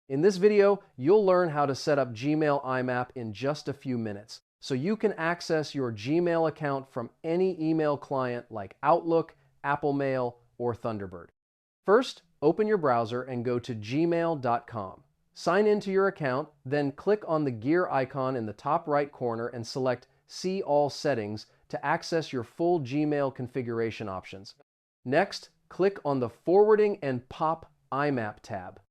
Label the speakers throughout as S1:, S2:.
S1: In this video, you'll learn how to set up Gmail IMAP in just a few minutes, so you can access your Gmail account from any email client like Outlook, Apple Mail, or Thunderbird. First, open your browser and go to gmail.com. Sign into your account, then click on the gear icon in the top right corner and select See All Settings to access your full Gmail configuration options. Next, click on the Forwarding and Pop IMAP tab.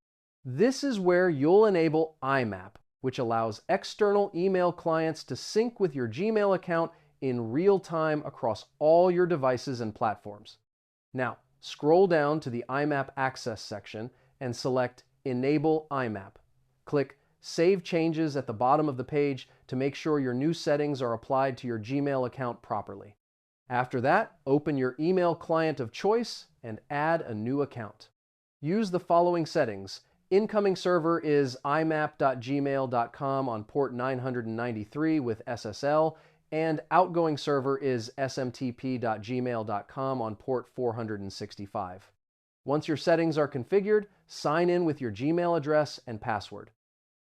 S1: This is where you'll enable IMAP, which allows external email clients to sync with your Gmail account in real time across all your devices and platforms. Now, scroll down to the IMAP Access section and select Enable IMAP. Click Save Changes at the bottom of the page to make sure your new settings are applied to your Gmail account properly. After that, open your email client of choice and add a new account. Use the following settings. Incoming server is imap.gmail.com on port 993 with SSL, and outgoing server is smtp.gmail.com on port 465. Once your settings are configured, sign in with your Gmail address and password.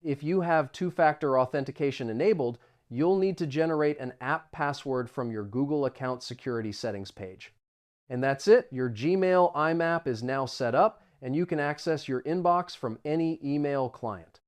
S1: If you have two-factor authentication enabled, you'll need to generate an app password from your Google account security settings page. And that's it. Your Gmail IMAP is now set up, and you can access your inbox from any email client.